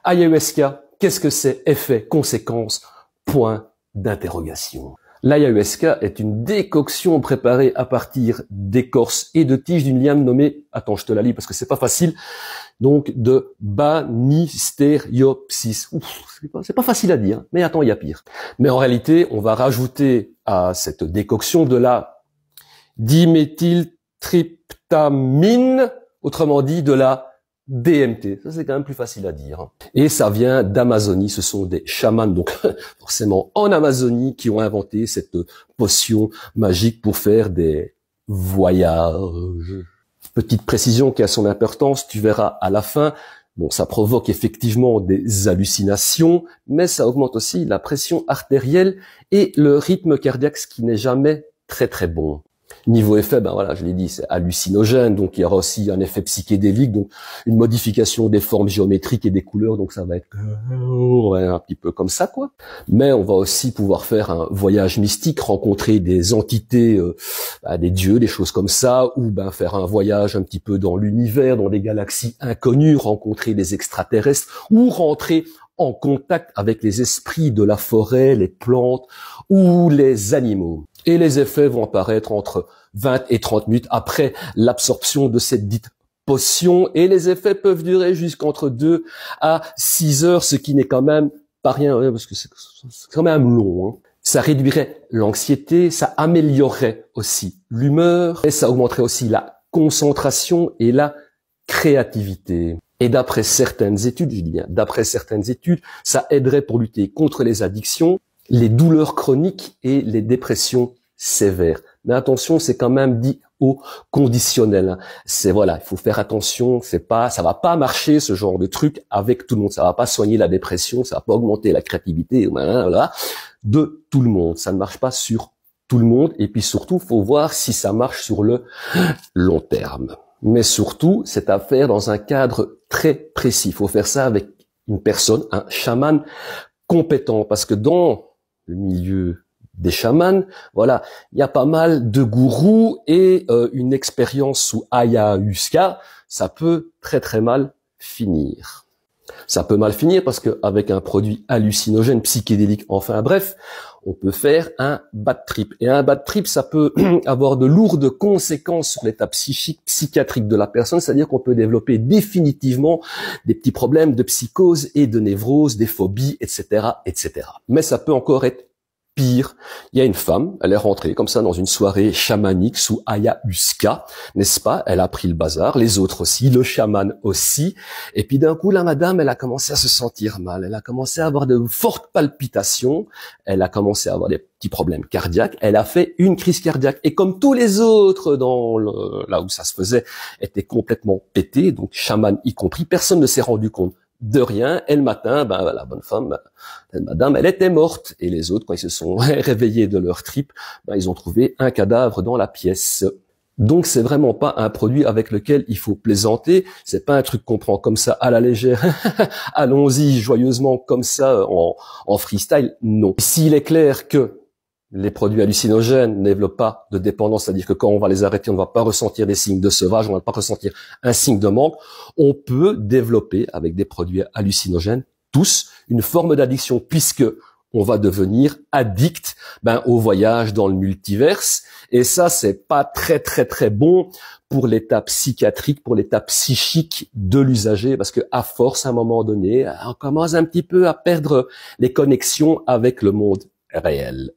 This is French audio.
Ayahuasca, qu'est-ce que c'est? Effet, conséquence, point d'interrogation. L'ayahuasca est une décoction préparée à partir d'écorces et de tiges d'une liane nommée, attends, je te la lis parce que c'est pas facile, donc de Banisteriopsis. C'est pas facile à dire, mais attends, il y a pire. Mais en réalité, on va rajouter à cette décoction de la diméthyltryptamine, autrement dit de la DMT, ça c'est quand même plus facile à dire. Et ça vient d'Amazonie, ce sont des chamans, donc forcément en Amazonie, qui ont inventé cette potion magique pour faire des voyages. Petite précision qui a son importance, tu verras à la fin, bon ça provoque effectivement des hallucinations, mais ça augmente aussi la pression artérielle et le rythme cardiaque, ce qui n'est jamais très très bon. Niveau effet, ben voilà, je l'ai dit, c'est hallucinogène, donc il y aura aussi un effet psychédélique, donc une modification des formes géométriques et des couleurs, donc ça va être ouais, un petit peu comme ça, quoi. Mais on va aussi pouvoir faire un voyage mystique, rencontrer des entités, des dieux, des choses comme ça, ou ben faire un voyage un petit peu dans l'univers, dans des galaxies inconnues, rencontrer des extraterrestres, ou rentrer en contact avec les esprits de la forêt, les plantes ou les animaux. Et les effets vont apparaître entre 20 et 30 minutes après l'absorption de cette dite potion, et les effets peuvent durer jusqu'entre 2 à 6 heures, ce qui n'est quand même pas rien, parce que c'est quand même long, hein. Ça réduirait l'anxiété, ça améliorerait aussi l'humeur, et ça augmenterait aussi la concentration et la créativité. Et d'après certaines études, je dis bien d'après certaines études, ça aiderait pour lutter contre les addictions, les douleurs chroniques et les dépressions sévères. Mais attention, c'est quand même dit au conditionnel. C'est voilà, il faut faire attention, ça va pas marcher ce genre de truc avec tout le monde. Ça va pas soigner la dépression, ça va pas augmenter la créativité, voilà, de tout le monde. Ça ne marche pas sur tout le monde. Et puis surtout, faut voir si ça marche sur le long terme. Mais surtout, c'est à faire dans un cadre très précis. Il faut faire ça avec une personne, un chaman compétent, parce que dans le milieu des chamans, voilà, il y a pas mal de gourous et une expérience sous ayahuasca, ça peut très très mal finir. Ça peut mal finir parce qu'avec un produit hallucinogène, psychédélique, enfin bref, on peut faire un bad trip. Et un bad trip, ça peut avoir de lourdes conséquences sur l'état psychique, psychiatrique de la personne, c'est-à-dire qu'on peut développer définitivement des petits problèmes de psychose et de névrose, des phobies, etc., etc. Mais ça peut encore être pire. Il y a une femme, elle est rentrée comme ça dans une soirée chamanique sous ayahuasca, n'est-ce pas? Elle a pris le bazar, les autres aussi, le chaman aussi. Et puis d'un coup, la madame, elle a commencé à se sentir mal. Elle a commencé à avoir de fortes palpitations. Elle a commencé à avoir des petits problèmes cardiaques. Elle a fait une crise cardiaque. Et comme tous les autres là où ça se faisait, étaient complètement pétés, donc chaman y compris, personne ne s'est rendu compte de rien, et le matin, la bonne femme, madame, elle était morte. Et les autres, quand ils se sont réveillés de leur trip, ils ont trouvé un cadavre dans la pièce. Donc c'est vraiment pas un produit avec lequel il faut plaisanter, c'est pas un truc qu'on prend comme ça à la légère, allons-y joyeusement comme ça en freestyle, non. S'il est clair que les produits hallucinogènes ne développent pas de dépendance, c'est-à-dire que quand on va les arrêter, on ne va pas ressentir des signes de sevrage, on ne va pas ressentir un signe de manque. On peut développer avec des produits hallucinogènes tous une forme d'addiction, puisque on va devenir addict au voyage dans le multiverse. Et ça, c'est pas très très très bon pour l'état psychiatrique, pour l'état psychique de l'usager, parce que à force, à un moment donné, on commence un petit peu à perdre les connexions avec le monde réel.